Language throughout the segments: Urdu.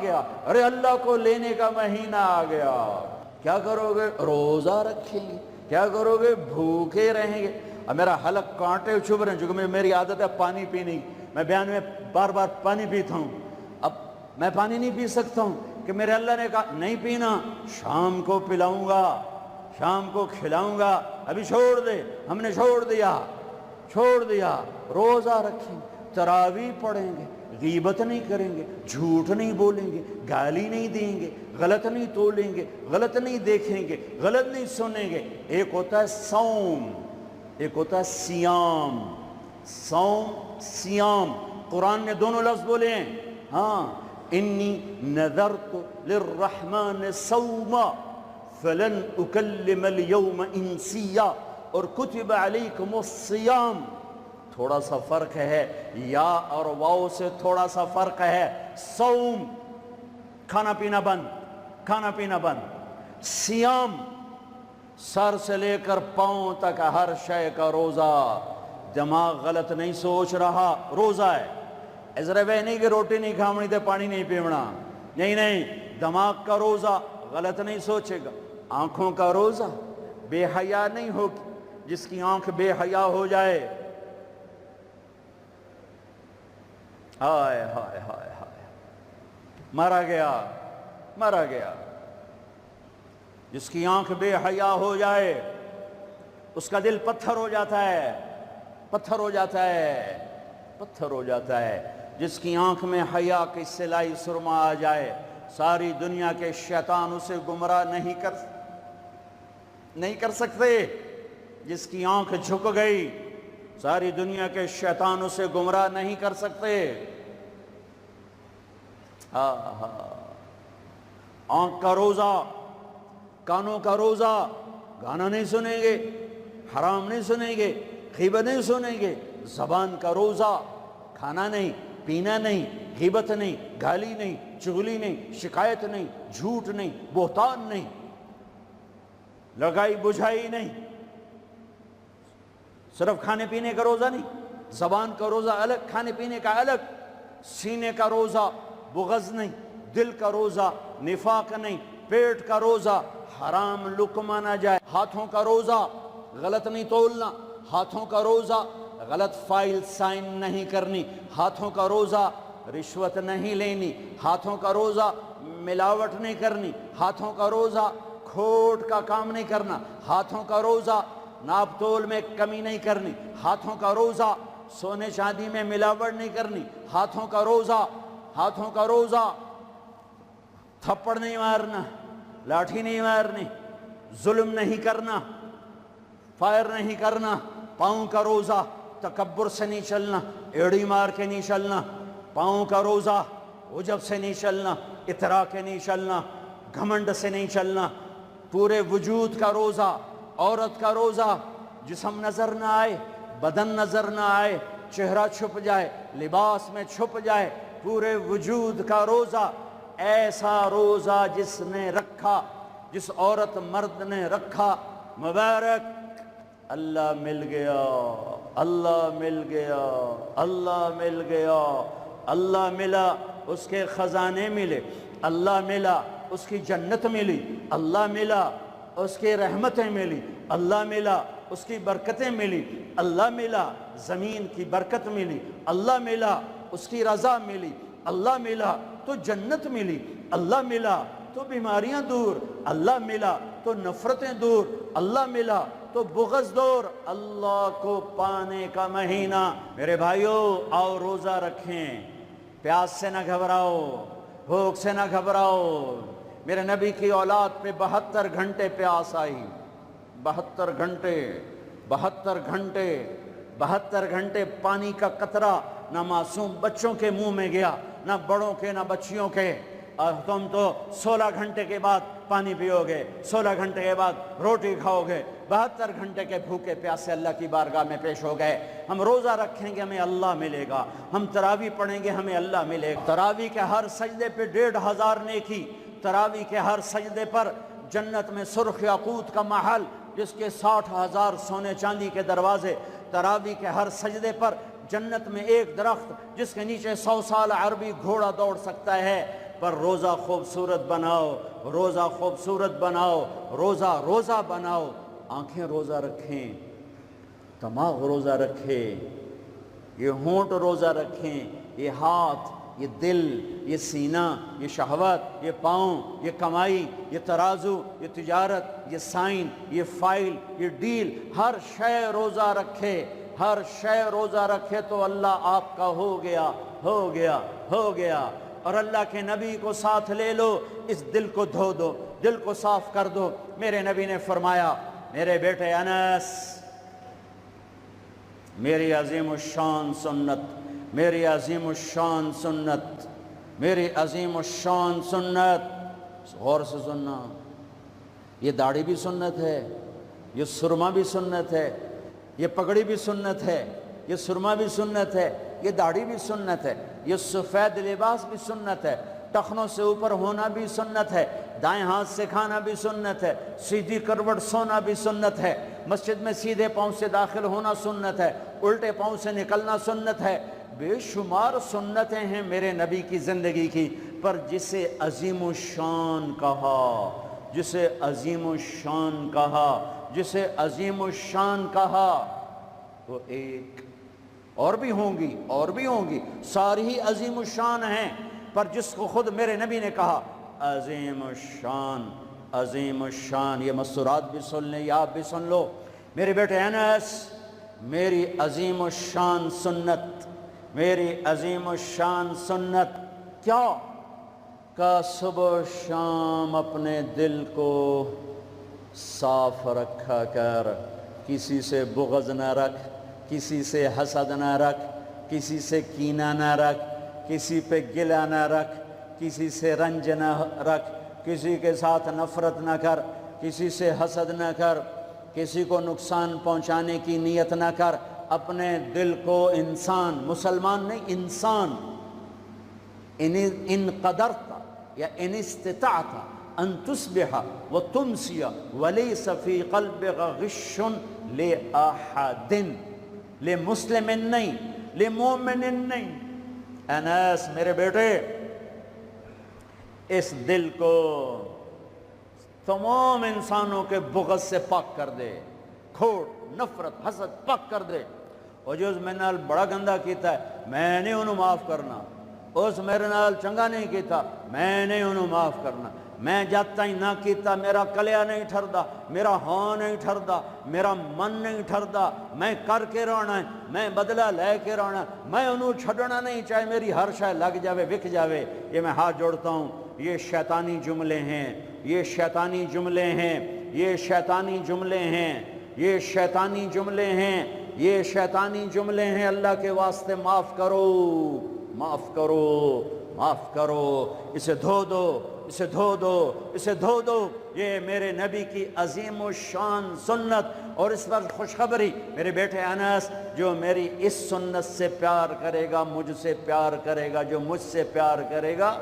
گیا، ارے اللہ کو لینے کا مہینہ آ گیا، کیا کرو گے؟ روزہ رکھیں گے۔ کیا کرو گے؟ بھوکے رہیں گے۔ اب میرا حلق کانٹے چبھ رہے ہیں، چونکہ میری عادت ہے پانی پینی، میں بیان میں بار بار پانی پیتا ہوں، اب میں پانی نہیں پی سکتا ہوں کہ میرے اللہ نے کہا نہیں پینا، شام کو پلاؤں گا، شام کو کھلاؤں گا، ابھی چھوڑ دے۔ ہم نے چھوڑ دیا، روزہ رکھیں، تراویح پڑھیں گے، غیبت نہیں کریں گے، جھوٹ نہیں بولیں گے، گالی نہیں دیں گے، غلط نہیں تولیں گے، غلط نہیں دیکھیں گے، غلط نہیں سنیں گے۔ ایک ہوتا ہے صوم، ایک ہوتا ہے سیام۔ صوم، سیام، قرآن نے دونوں لفظ بولے ہیں۔ ہاں، انی نذرت للرحمن صوما فلن اکلم اليوم انسیا، اور کتب علیکم الصیام۔ تھوڑا سا فرق ہے، یا اور واو سے تھوڑا سا فرق ہے۔ صوم، کھانا پینا بند، سیام، سر سے لے کر پاؤں تک ہر شے کا روزہ۔ دماغ غلط نہیں سوچ رہا، روزہ ہے۔ ازرے وہ نہیں کہ روٹی نہیں کھامنی تے پانی نہیں پیونا، نہیں، دماغ کا روزہ، غلط نہیں سوچے گا۔ آنکھوں کا روزہ، بے حیا نہیں ہوگی، جس کی آنکھ بے حیا ہو جائے، ہائے ہائے ہائے ہائے، مرا گیا۔ جس کی آنکھ بے حیا ہو جائے اس کا دل پتھر ہو جاتا ہے۔ جس کی آنکھ میں حیا کی سلائی سرما آ جائے، ساری دنیا کے شیطان اسے گمراہ نہیں کر سکتے۔ جس کی آنکھ جھک گئی، ساری دنیا کے شیطان اسے گمراہ نہیں کر سکتے۔ آنکھ کا روزہ، کانوں کا روزہ، گانا نہیں سنیں گے، حرام نہیں سنیں گے، غیبت نہیں سنیں گے۔ زبان کا روزہ، کھانا نہیں، پینا نہیں، غیبت نہیں، گالی نہیں، چغلی نہیں، شکایت نہیں، جھوٹ نہیں، بہتان نہیں، لگائی بجھائی نہیں۔ صرف کھانے پینے کا روزہ نہیں، زبان کا روزہ الگ، کھانے پینے کا الگ۔ سینے کا روزہ، بغض نہیں، دل کا روزہ، نفاق نہیں، پیٹ کا روزہ، حرام لقمہ نہ جائے۔ ہاتھوں کا روزہ، غلط نہیں تولنا، ہاتھوں کا روزہ، غلط فائل سائن نہیں کرنی، ہاتھوں کا روزہ، رشوت نہیں لینی، ہاتھوں کا روزہ، ملاوٹ نہیں کرنی، ہاتھوں کا روزہ، کھوٹ کا کام نہیں کرنا، ہاتھوں کا روزہ، ناپ تول میں کمی نہیں کرنی، ہاتھوں کا روزہ، سونے چاندی میں ملاوٹ نہیں کرنی، ہاتھوں کا روزہ، تھپڑ نہیں مارنا، لاٹھی نہیں مارنی، ظلم نہیں کرنا، فائر نہیں کرنا۔ پاؤں کا روزہ، تکبر سے نہیں چلنا، ایڑی مار کے نہیں چلنا۔ پاؤں کا روزہ، عجب سے نہیں چلنا، اترا کے نہیں چلنا، گھمنڈ سے نہیں چلنا۔ پورے وجود کا روزہ، عورت کا روزہ، جسم نظر نہ آئے، بدن نظر نہ آئے، چہرہ چھپ جائے، لباس میں چھپ جائے، پورے وجود کا روزہ۔ ایسا روزہ جس نے رکھا، جس عورت مرد نے رکھا، مبارک، اللہ مل گیا، اللہ مل گیا، اللہ مل گیا، اللہ ملا، اس کے خزانے ملے، اللہ ملا، اس کی جنت ملی، اللہ ملا، اس کی رحمتیں ملی، اللہ ملا، اس کی برکتیں ملی، اللہ ملا، زمین کی برکت ملی، اللہ ملا، اس کی رضا ملی، اللہ ملا تو جنت ملی، اللہ ملا تو بیماریاں دور، اللہ ملا تو نفرتیں دور، اللہ ملا تو بغض دور۔ اللہ کو پانے کا مہینہ، میرے بھائیو آؤ روزہ رکھیں، پیاس سے نہ گھبراؤ، بھوک سے نہ گھبراؤ۔ میرے نبی کی اولاد پہ 72 گھنٹے پیاس آئی، 72 گھنٹے پانی کا قطرہ نہ معصوم بچوں کے منہ میں گیا، نہ بڑوں کے، نہ بچیوں کے۔ اور تم تو 16 گھنٹے کے بعد پانی پیو گے، 16 گھنٹے کے بعد روٹی کھاؤ گے، 72 گھنٹے کے بھوکے پیاسے اللہ کی بارگاہ میں پیش ہو گئے۔ ہم روزہ رکھیں گے ہمیں اللہ ملے گا، ہم تراویح پڑھیں گے ہمیں اللہ ملے گا۔ تراویح کے ہر سجدے پہ 1500 نیکی، تراویح کے ہر سجدے پر جنت میں سرخ یاقوت کا محل جس کے 60,000 سونے چاندی کے دروازے، تراویح کے ہر سجدے پر جنت میں ایک درخت جس کے نیچے 100 سال عربی گھوڑا دوڑ سکتا ہے، پر روزہ خوبصورت بناؤ، روزہ خوبصورت بناؤ، روزہ روزہ بناؤ۔ آنکھیں روزہ رکھیں، دماغ روزہ رکھے، یہ ہونٹ روزہ رکھیں، یہ ہاتھ، یہ دل، یہ سینہ، یہ شہوت، یہ پاؤں، یہ کمائی، یہ ترازو، یہ تجارت، یہ سائن، یہ فائل، یہ ڈیل، ہر شے روزہ رکھے، ہر شے روزہ رکھے تو اللہ آپ کا ہو گیا، ہو گیا، ہو گیا۔ اور اللہ کے نبی کو ساتھ لے لو، اس دل کو دھو دو، دل کو صاف کر دو۔ میرے نبی نے فرمایا، میرے بیٹے انس، میری عظیم الشان سنت، میری عظیم الشان سنت، میری عظیم الشان سنت، غور سے سننا، یہ داڑھی بھی سنت ہے، یہ سرما بھی سنت ہے، یہ پگڑی بھی سنت ہے، یہ سرما بھی سنت ہے، یہ داڑھی بھی سنت ہے، یہ سفید لباس بھی سنت ہے، ٹخنوں سے اوپر ہونا بھی سنت ہے، دائیں ہاتھ سے کھانا بھی سنت ہے، سیدھی کروٹ سونا بھی سنت ہے، مسجد میں سیدھے پاؤں سے داخل ہونا سنت ہے، الٹے پاؤں سے نکلنا سنت ہے۔ بے شمار سنتیں ہیں میرے نبی کی زندگی کی، پر جسے عظیم الشان کہا، جسے عظیم الشان کہا، جسے عظیم الشان کہا، وہ ایک اور بھی ہوں گی، اور بھی ہوں گی، ساری ہی عظیم الشان ہیں، پر جس کو خود میرے نبی نے کہا عظیم الشان، عظیم الشان، یہ مستورات بھی سن لیں یا آپ بھی سن لو۔ میرے بیٹے انس، میری عظیم الشان سنت، میری عظیم الشان سنت کیا؟ کہ صبح و شام اپنے دل کو صاف رکھا کر، کسی سے بغض نہ رکھ، کسی سے حسد نہ رکھ، کسی سے کینہ نہ رکھ، کسی پہ گلہ نہ رکھ، کسی سے رنج نہ رکھ، کسی کے ساتھ نفرت نہ کر، کسی سے حسد نہ کر، کسی کو نقصان پہنچانے کی نیت نہ کر، اپنے دل کو انسان، مسلمان نہیں انسان، ان قدرت یا ان استطاعت ان تصبح وتمسی ولیس فی قلبک غش لأحد، لمسلم نہیں، لمومن نہیں۔ انس میرے بیٹے، اس دل کو تمام انسانوں کے بغض سے پاک کر دے، کھوٹ، نفرت، حسد پاک کر دے۔ اور جو میرے نال بڑا گندہ کیتا ہے میں نہیں انہوں معاف کرنا، اس میرے نال چنگا نہیں کیتا میں نہیں انہوں معاف کرنا، میں جب تک نہ کیتا میرا کلیا نہیں ٹھردا، میرا ہاں نہیں ٹھردا، میرا من نہیں ٹھردا، میں کر کے رہنا ہے، میں بدلہ لے کے رہنا ہے، میں انہوں چھڑنا نہیں، چاہے میری ہر شے لگ جاوے وک جاوے۔ یہ میں ہاتھ جوڑتا ہوں، یہ شیطانی جملے ہیں، یہ شیطانی جملے ہیں، یہ شیطانی جملے ہیں، یہ شیطانی جملے ہیں، یہ شیطانی جملے ہیں۔ اللہ کے واسطے معاف کرو، معاف کرو، معاف کرو، اسے دھو دو، اسے دھو دو، اسے دھو دو۔ یہ میرے نبی کی عظیم الشان سنت، اور اس پر خوشخبری میرے بیٹے انس، جو میری اس سنت سے پیار کرے گا مجھ سے پیار کرے گا، جو مجھ سے پیار کرے گا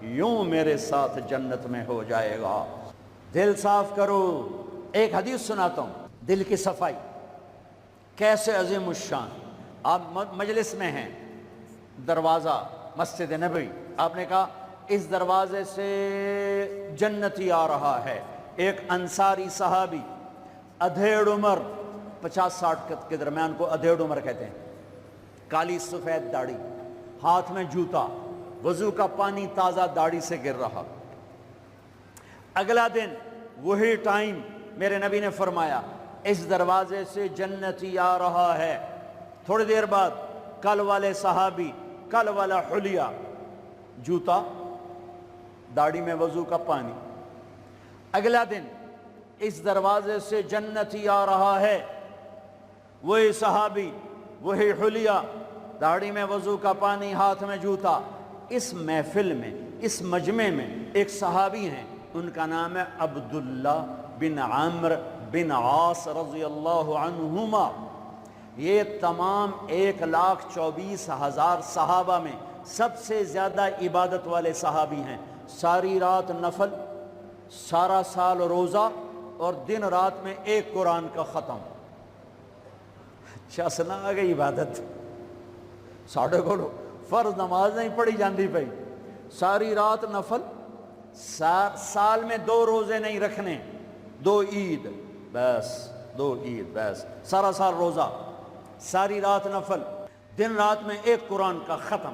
یوں میرے ساتھ جنت میں ہو جائے گا۔ دل صاف کرو۔ ایک حدیث سناتا ہوں، دل کی صفائی کیسے عظیم الشان۔ آپ مجلس میں ہیں، دروازہ مسجد نبوی، آپ نے کہا اس دروازے سے جنتی آ رہا ہے۔ ایک انصاری صحابی، ادھیڑ عمر، 50-60 کے درمیان کو ادھیڑ عمر کہتے ہیں، کالی سفید داڑھی، ہاتھ میں جوتا، وضو کا پانی تازہ داڑھی سے گر رہا۔ اگلا دن وہی ٹائم میرے نبی نے فرمایا اس دروازے سے جنتی آ رہا ہے۔ تھوڑی دیر بعد کل والے صحابی، کل والا حلیہ، جوتا، داڑھی میں وضو کا پانی۔ اگلا دن اس دروازے سے جنتی آ رہا ہے، وہی صحابی، وہی حلیہ، داڑھی میں وضو کا پانی، ہاتھ میں جوتا۔ اس محفل میں، اس مجمع میں ایک صحابی ہیں، ان کا نام ہے عبداللہ بن عمرو بن عاص رضی اللہ عنہما۔ یہ تمام 1,24,000 صحابہ میں سب سے زیادہ عبادت والے صحابی ہیں۔ ساری رات نفل، سارا سال روزہ، اور دن رات میں ایک قرآن کا ختم۔ چسنا آ گئی عبادت، ساڑھے کو فرض نماز نہیں پڑھی جاندی پئی، ساری رات نفل، سال میں 2 روزے نہیں رکھنے، 2 عید بس، 2 عید بس، سارا سال روزہ، ساری رات نفل، دن رات میں 1 قرآن کا ختم۔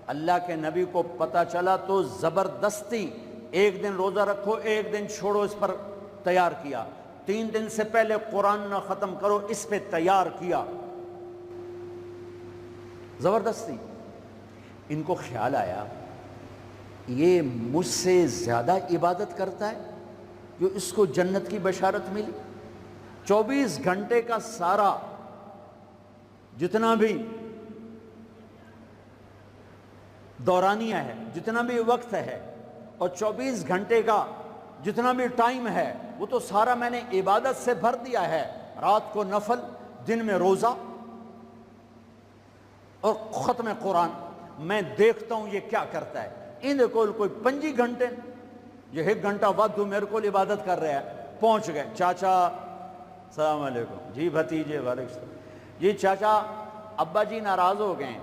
اللہ کے نبی کو پتہ چلا تو زبردستی 1 دن روزہ رکھو 1 دن چھوڑو اس پر تیار کیا، 3 دن سے پہلے قرآن نہ ختم کرو اس پہ تیار کیا، زبردستی۔ ان کو خیال آیا یہ مجھ سے زیادہ عبادت کرتا ہے جو اس کو جنت کی بشارت ملی۔ 24 گھنٹے کا سارا جتنا بھی دورانیہ ہے، جتنا بھی وقت ہے، اور 24 گھنٹے کا جتنا بھی ٹائم ہے وہ تو سارا میں نے عبادت سے بھر دیا ہے، رات کو نفل، دن میں روزہ اور ختم قرآن۔ میں دیکھتا ہوں یہ کیا کرتا ہے۔ ان کو کوئی 25 گھنٹے، یہ 1 گھنٹہ وقت میرے کو عبادت کر رہا ہے۔ پہنچ گئے، چاچا السلام علیکم، جی بھتیجے وعلیکم السلام، جی چاچا ابا جی ناراض ہو گئے ہیں،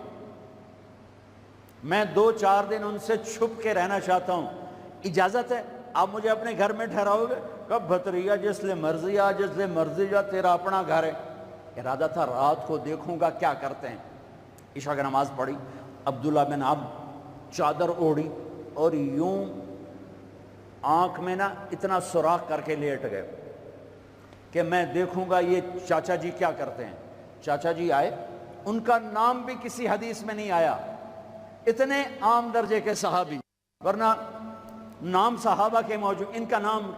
میں 2-4 دن ان سے چھپ کے رہنا چاہتا ہوں، اجازت ہے؟ آپ مجھے اپنے گھر میں ٹھہراؤ گے؟ کب بھتریا جس لئے مرضی آ، جس لئے مرضی جا، تیرا اپنا گھر ہے۔ ارادہ تھا رات کو دیکھوں گا کیا کرتے ہیں۔ عشاء کی نماز پڑھی، عبداللہ بن عمرو چادر اوڑھی اور یوں آنکھ میں نا اتنا سوراخ کر کے لیٹ گئے کہ میں دیکھوں گا یہ چاچا جی کیا کرتے ہیں۔ چاچا جی آئے، ان کا نام بھی کسی حدیث میں نہیں آیا، اتنے عام درجے کے صحابی، ورنہ نام صحابہ کے موجود، ان کا نام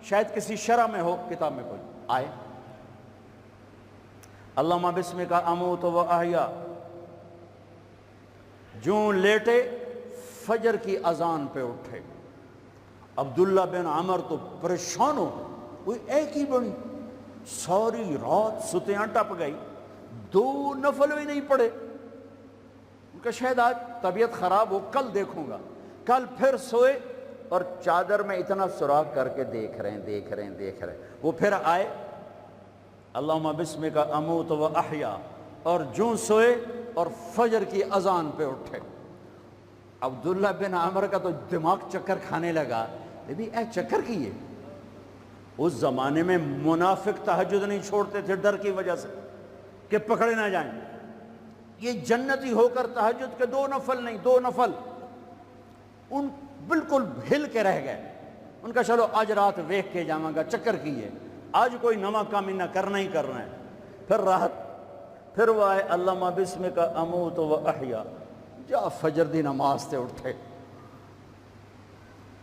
شاید کسی شرح میں ہو، کتاب میں کوئی۔ آئے، اللہم بسمک اموت و احیا، جوں لیٹے فجر کی اذان پہ اٹھے۔ عبداللہ بن عمر تو پریشان ہو، کوئی ایک ہی بنی، ساری رات ستیاں ٹپ گئی، 2 نفل بھی نہیں پڑے۔ ان کا شاید آج طبیعت خراب ہو، کل دیکھوں گا۔ کل پھر سوئے اور چادر میں اتنا سوراخ کر کے دیکھ رہے ہیں۔ وہ پھر آئے، اللہم بسمک اموت و احیا، اور جوں سوئے اور فجر کی اذان پہ اٹھے۔ عبداللہ بن عمر کا تو دماغ چکر کھانے لگا، اے چکر کی ہے۔ اس زمانے میں منافق تہجد نہیں چھوڑتے تھے ڈر کی وجہ سے کہ پکڑے نہ جائیں۔ یہ جنتی ہو کر تہجد کے 2 نفل نہیں، 2 نفل، ان بالکل ہل کے رہ گئے۔ ان کا چلو آج رات ویکھ کے جاواں گا، چکر کی ہے، آج کوئی نواں کام انہیں کرنا ہی کرنا ہے۔ پھر راحت، پھر وہ آئے، اللہم بسمک اموت و احیا، جا فجر دی نماز تے اٹھے۔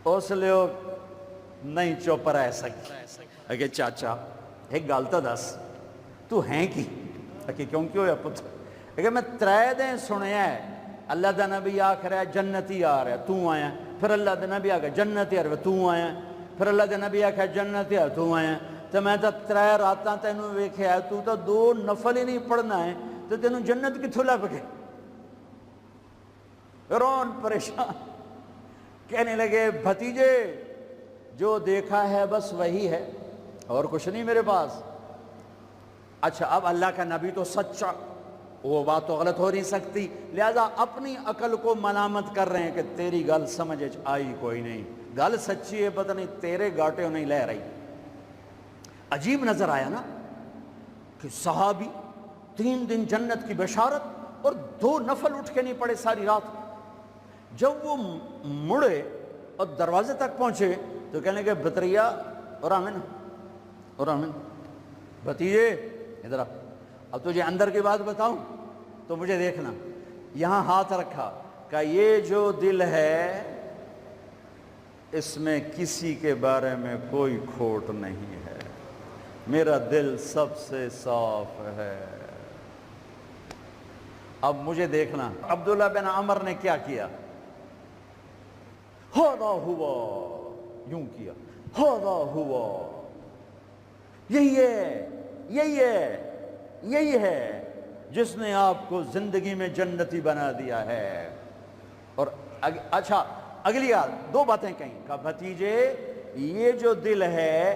اس لیے نہیں چپ رہ سکی۔ اگے چاچا ایک گل تو دس، تو ہیں کی؟ اگے کیوں ہویا پتر؟ اگے میں 3 دن سنیا ہے اللہ دا نبی آکھ رہا ہے جنتی آ رہا ہے، تو آیا، پھر اللہ دا نبی آکھ جنتی آ رہا ہے، تو آیا، پھر اللہ دا نبی آکھ جنتی آ رہا ہے، تو آیا۔ تو میں تو 3 راتاں تینوں ویکھیا، تو 2 نفل ہی نہیں پڑھنا ہے، تو تینوں جنت کتھوں لب گئے؟ رون پریشان، کہنے لگے بھتیجے جو دیکھا ہے بس وہی ہے، اور کچھ نہیں میرے پاس۔ اچھا اب اللہ کا نبی تو سچا، وہ بات تو غلط ہو نہیں سکتی، لہذا اپنی عقل کو ملامت کر رہے ہیں کہ تیری گل سمجھ آئی کوئی نہیں، گل سچی ہے پتہ نہیں تیرے گاٹے نہیں لے رہی۔ عجیب نظر آیا نا کہ صحابی 3 دن جنت کی بشارت اور 2 نفل اٹھ کے نہیں پڑے ساری رات۔ جب وہ مڑے اور دروازے تک پہنچے تو کہنے کہ بطریہ اور آمن بھتیجے ادھر آ، اب تجھے اندر کی بات بتاؤں تو مجھے دیکھنا۔ یہاں ہاتھ رکھا، کہ یہ جو دل ہے اس میں کسی کے بارے میں کوئی کھوٹ نہیں ہے، میرا دل سب سے صاف ہے۔ اب مجھے دیکھنا عبداللہ بن عمر نے کیا کیا۔ ہاذا ہوا، یوں کیا، ہاذا ہوا، یہی ہے جس نے آپ کو زندگی میں جنتی بنا دیا ہے۔ اور اچھا اگلی یاد 2 باتیں کہیں، کہا بھتیجے یہ جو دل ہے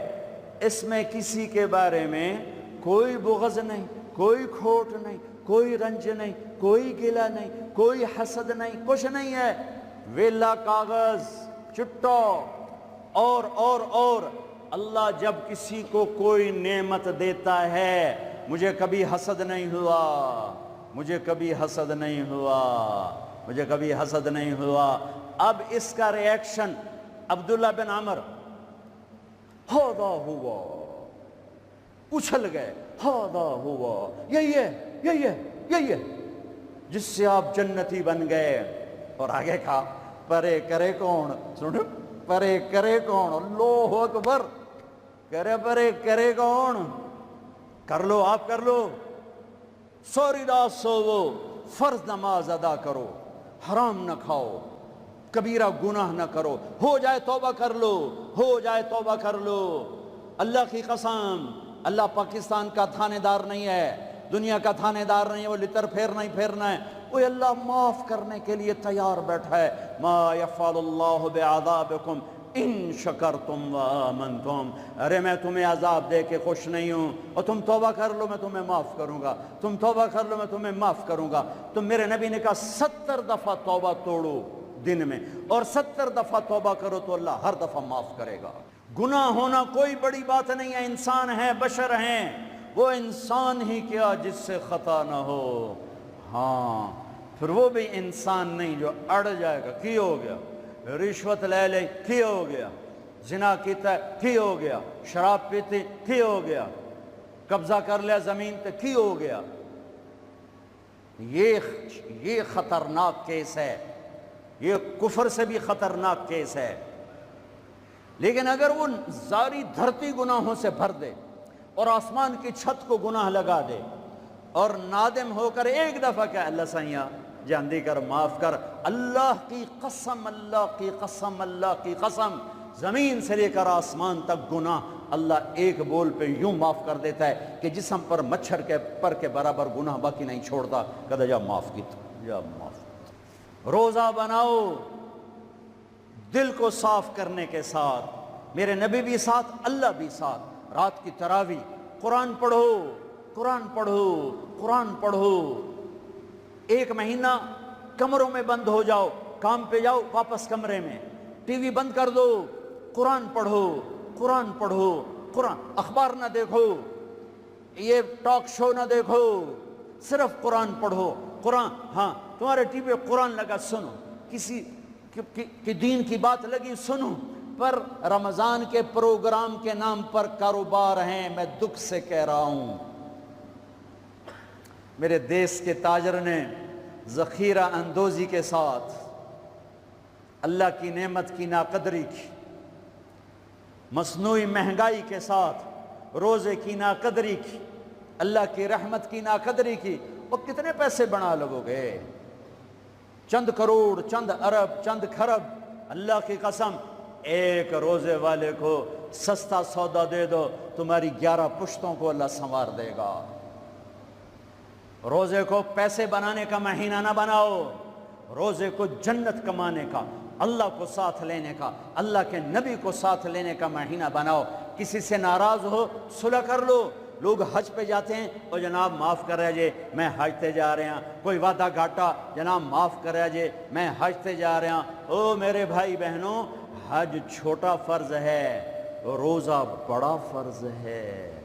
اس میں کسی کے بارے میں کوئی بغض نہیں، کوئی کھوٹ نہیں، کوئی رنج نہیں، کوئی گلہ نہیں، کوئی حسد نہیں، کچھ نہیں ہے، ویلا کاغذ چٹا اور اللہ جب کسی کو کوئی نعمت دیتا ہے، مجھے کبھی حسد نہیں ہوا، مجھے کبھی حسد نہیں ہوا، مجھے کبھی حسد نہیں ہوا۔ اب اس کا ری ایکشن عبداللہ بن عمر، ہاذا ہوا، اچھل گئے، ہاذا ہوا، یہی ہے جس سے آپ جنتی بن گئے۔ اور آگے کہا پرے کرے کون، سنو، پرے کرے کون، اللہ اکبر، پرے کرے کون، کر لو آپ، کر لو، سوری رات سوو، فرض نماز ادا کرو، حرام نہ کھاؤ، کبیرہ گناہ نہ کرو، ہو جائے توبہ کر لو، ہو جائے توبہ کر لو۔ اللہ کی قسم، اللہ پاکستان کا تھانے دار نہیں ہے، دنیا کا تھانے دار نہیں ہے، وہ لتر پھیرنا ہی پھیرنا ہے، وہ اللہ معاف کرنے کے لیے تیار بیٹھا ہے۔ ما یفعل اللہ بعذابکم ان شکرتم وآمنتم، ارے میں تمہیں عذاب دے کے خوش نہیں ہوں، اور تم توبہ کر لو میں تمہیں معاف کروں گا، تم توبہ کر لو میں تمہیں معاف کروں گا۔ تو میرے نبی نے کہا 70 دفعہ توبہ توڑو دن میں، اور 70 دفعہ توبہ کرو تو اللہ ہر دفعہ معاف کرے گا۔ گناہ ہونا کوئی بڑی بات نہیں ہے، انسان ہے، بشر ہیں، وہ انسان ہی کیا جس سے خطا نہ ہو، ہاں پھر وہ بھی انسان نہیں جو اڑ جائے گا، کی ہو گیا، رشوت لے لے کی ہو گیا، زنا کیتا ہے کی ہو گیا، شراب پیتے کی ہو گیا، قبضہ کر لیا زمین تے کی ہو گیا۔ یہ خطرناک کیس ہے، یہ کفر سے بھی خطرناک کیس ہے۔ لیکن اگر وہ ساری دھرتی گناہوں سے بھر دے اور آسمان کی چھت کو گناہ لگا دے اور نادم ہو کر ایک دفعہ کہ اللہ سائیاں جاندی کر، معاف کر، اللہ کی قسم، اللہ کی قسم، اللہ کی قسم، زمین سے لے کر آسمان تک گناہ اللہ ایک بول پہ یوں معاف کر دیتا ہے کہ جسم پر مچھر کے پر کے برابر گناہ باقی نہیں چھوڑتا۔ کہتا جا معاف کی، جا معاف کی۔ روزہ بناؤ دل کو صاف کرنے کے ساتھ، میرے نبی بھی ساتھ، اللہ بھی ساتھ۔ رات کی تراویح، قرآن پڑھو، قرآن پڑھو، قرآن پڑھو۔ ایک مہینہ کمروں میں بند ہو جاؤ، کام پہ جاؤ، واپس کمرے میں، ٹی وی بند کر دو، قرآن پڑھو، قرآن پڑھو، قرآن، اخبار نہ دیکھو، یہ ٹاک شو نہ دیکھو، صرف قرآن پڑھو۔ قرآن، ہاں تمہارے ٹی وی پہ قرآن لگا سنو، کسی کی دین کی بات لگی سنو، پر رمضان کے پروگرام کے نام پر کاروبار ہیں، میں دکھ سے کہہ رہا ہوں۔ میرے دیس کے تاجر نے ذخیرہ اندوزی کے ساتھ اللہ کی نعمت کی ناقدری کی، مصنوعی مہنگائی کے ساتھ روزے کی ناقدری کی، اللہ کی رحمت کی ناقدری کی۔ وہ کتنے پیسے بنا لگو گے؟ چند کروڑ، چند ارب، چند کھرب۔ اللہ کی قسم، ایک روزے والے کو سستا سودا دے دو، تمہاری 11 پشتوں کو اللہ سنوار دے گا۔ روزے کو پیسے بنانے کا مہینہ نہ بناؤ، روزے کو جنت کمانے کا، اللہ کو ساتھ لینے کا، اللہ کے نبی کو ساتھ لینے کا مہینہ بناؤ۔ کسی سے ناراض ہو صلح کر لو۔ لوگ حج پہ جاتے ہیں، اور جناب معاف کر رہے جے میں حج تے جا رہے ہیں، کوئی وعدہ گھاٹا، جناب معاف کر رہے جے میں حج تے جا رہے ہیں۔ او میرے بھائی بہنوں، حج چھوٹا فرض ہے، روزہ بڑا فرض ہے۔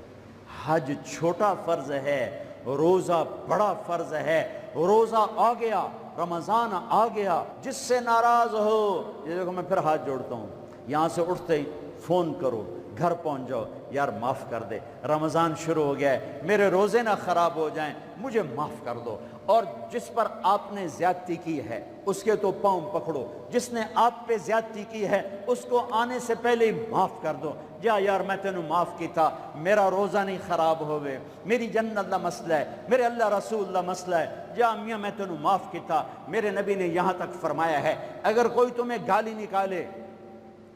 حج چھوٹا فرض ہے، روزہ بڑا فرض ہے۔ روزہ آ گیا، رمضان آ گیا، جس سے ناراض ہو، یہ دیکھو میں پھر ہاتھ جوڑتا ہوں، یہاں سے اٹھتے ہی فون کرو، گھر پہنچ جاؤ، یار معاف کر دے، رمضان شروع ہو گیا ہے، میرے روزے نہ خراب ہو جائیں، مجھے معاف کر دو۔ اور جس پر آپ نے زیادتی کی ہے اس کے تو پاؤں پکڑو، جس نے آپ پہ زیادتی کی ہے اس کو آنے سے پہلے ہی معاف کر دو۔ جا یار میں تینوں معاف کیتا، میرا روزہ نہیں خراب ہوئے، میری جنت دا مسئلہ ہے، میرے اللہ رسول دا مسئلہ ہے، جا میاں میں تینوں معاف کیتا۔ میرے نبی نے یہاں تک فرمایا ہے اگر کوئی تمہیں گالی نکالے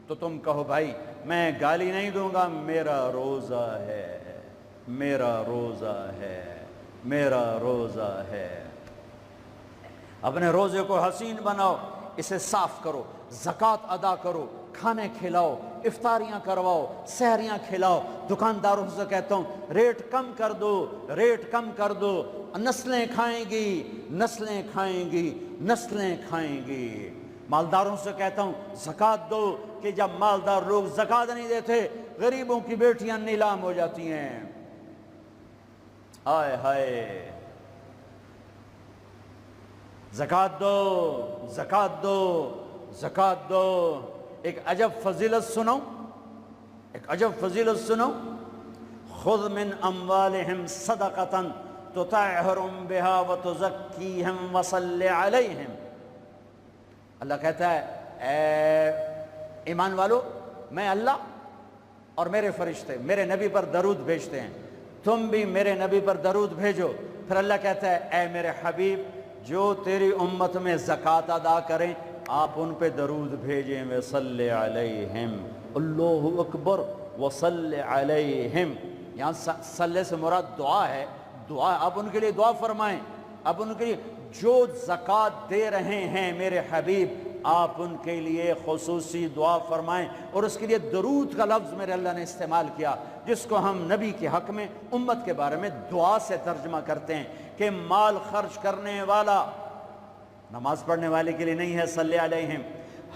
تو تم کہو بھائی میں گالی نہیں دوں گا، میرا روزہ ہے، میرا روزہ ہے، میرا روزہ ہے۔ اپنے روزے کو حسین بناؤ، اسے صاف کرو، زکوٰۃ ادا کرو، کھانے کھلاؤ، افطاریاں کرواؤ، سحریاں کھلاؤ۔ دکانداروں سے کہتا ہوں ریٹ کم کر دو، ریٹ کم کر دو، نسلیں کھائیں گی، نسلیں کھائیں گی، نسلیں کھائیں گی۔ مالداروں سے کہتا ہوں زکوٰۃ دو، کہ جب مالدار لوگ زکوٰۃ نہیں دیتے غریبوں کی بیٹیاں نیلام ہو جاتی ہیں۔ ہائے ہائے، زکوٰۃ دو، زکوٰۃ دو، زکوٰۃ دو۔ ایک عجب فضیلت سنو، ایک عجب فضیلت سنو، خذ من اموالہم صدقۃ تطہرہم بہا وتزکیہم وصلی علیہم۔ اللہ کہتا ہے اے ایمان والو، میں اللہ اور میرے فرشتے میرے نبی پر درود بھیجتے ہیں، تم بھی میرے نبی پر درود بھیجو۔ پھر اللہ کہتا ہے اے میرے حبیب، جو تیری امت میں زکوٰۃ ادا کریں آپ ان پہ درود بھیجیں، وصلی علیہم، اللہ اکبر، وصلی علیہم۔ یہاں صلی سے مراد دعا ہے، دعا، آپ ان کے لیے دعا فرمائیں، آپ ان کے لیے جو زکوٰۃ دے رہے ہیں میرے حبیب آپ ان کے لیے خصوصی دعا فرمائیں۔ اور اس کے لیے درود کا لفظ میرے اللہ نے استعمال کیا، جس کو ہم نبی کے حق میں امت کے بارے میں دعا سے ترجمہ کرتے ہیں کہ مال خرچ کرنے والا نماز پڑھنے والے کے لیے نہیں ہے صلی علیہم،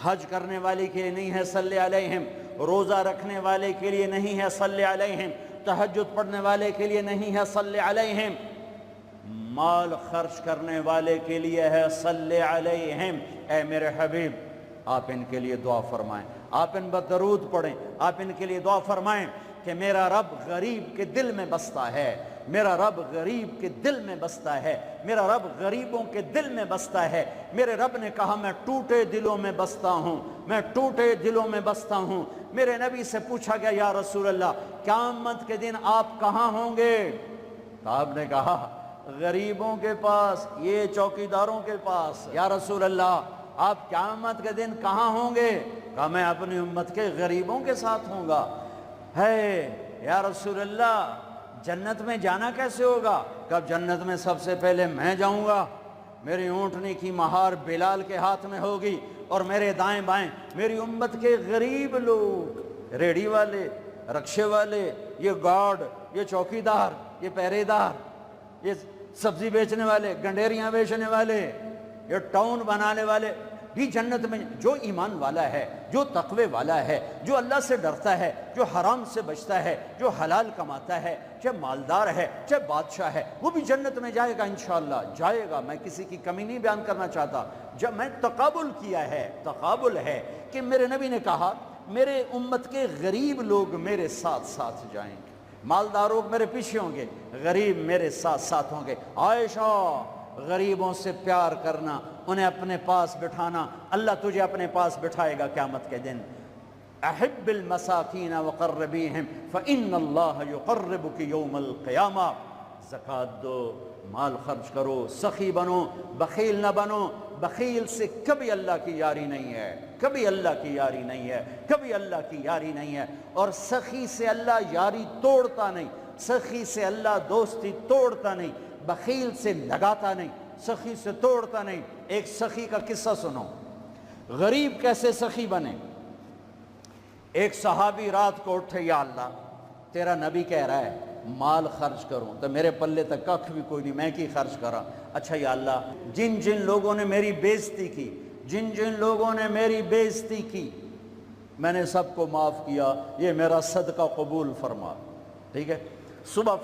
حج کرنے والے کے لیے نہیں ہے صلی علیہم، روزہ رکھنے والے کے لیے نہیں ہے صلی علیہم، تہجد پڑھنے والے کے لیے نہیں ہے صلی علیہم، مال خرچ کرنے والے کے لیے ہے صلی علیہم۔ اے میرے حبیب آپ ان کے لیے دعا فرمائیں، آپ ان پر درود پڑھیں، آپ ان کے لیے دعا فرمائیں کہ میرا رب غریب کے دل میں بستا ہے، میرا رب غریب کے دل میں بستا ہے، میرا رب غریبوں کے دل میں بستا ہے۔ میرے رب نے کہا میں ٹوٹے دلوں میں بستا ہوں، میں ٹوٹے دلوں میں بستا ہوں۔ میرے نبی سے پوچھا گیا یا رسول اللہ قیامت کے دن آپ کہاں ہوں گے؟ تو آپ نے کہا غریبوں کے پاس، یہ چوکیداروں کے پاس۔ یا رسول اللہ آپ قیامت کے دن کہاں ہوں گے؟ کہا میں اپنی امت کے غریبوں کے ساتھ ہوں گا۔ ہے یا رسول اللہ جنت میں جانا کیسے ہوگا؟ کب جنت میں سب سے پہلے میں جاؤں گا، میری اونٹنی کی مہار بلال کے ہاتھ میں ہوگی اور میرے دائیں بائیں میری امت کے غریب لوگ، ریڑھی والے، رکشے والے، یہ گارڈ، یہ چوکیدار، یہ پہرے دار، یہ سبزی بیچنے والے، گنڈیریاں بیچنے والے، یہ ٹاؤن بنانے والے بھی جنت میں۔ جو ایمان والا ہے، جو تقوی والا ہے، جو اللہ سے ڈرتا ہے، جو حرام سے بچتا ہے، جو حلال کماتا ہے، چاہے مالدار ہے چاہے بادشاہ ہے، وہ بھی جنت میں جائے گا انشاءاللہ، جائے گا۔ میں کسی کی کمی نہیں بیان کرنا چاہتا، جب میں تقابل کیا ہے، تقابل ہے کہ میرے نبی نے کہا میرے امت کے غریب لوگ میرے ساتھ ساتھ جائیں گے، مالدار لوگ میرے پیچھے ہوں گے، غریب میرے ساتھ ساتھ ہوں گے۔ عائشہ غریبوں سے پیار کرنا، انہیں اپنے پاس بٹھانا، اللہ تجھے اپنے پاس بٹھائے گا قیامت کے دن۔ احب المساکین وقربیہم فإن اللہ یقربک یوم القیامہ۔ زکوٰۃ دو، مال خرچ کرو، سخی بنو، بخیل نہ بنو۔ بخیل سے کبھی اللہ کی یاری نہیں ہے، کبھی اللہ کی یاری نہیں ہے، کبھی اللہ کی یاری نہیں ہے۔ اور سخی سے اللہ یاری توڑتا نہیں، سخی سے اللہ دوستی توڑتا نہیں، بخیل سے لگاتا نہیں، سخی سے توڑتا نہیں۔ ایک سخی کا قصہ سنو، غریب کیسے سخی بنے۔ ایک صحابی رات کو اٹھے، یا اللہ تیرا نبی کہہ رہا ہے مال خرچ کروں تو میرے پلے تک کخ بھی کوئی نہیں، میں کی خرچ کرا۔ اچھا یا اللہ جن جن لوگوں نے میری بےزتی کی، جن جن لوگوں نے میری بےزتی کی میں نے سب کو معاف کیا، یہ میرا صدقہ قبول فرما۔ ٹھیک ہے، صبح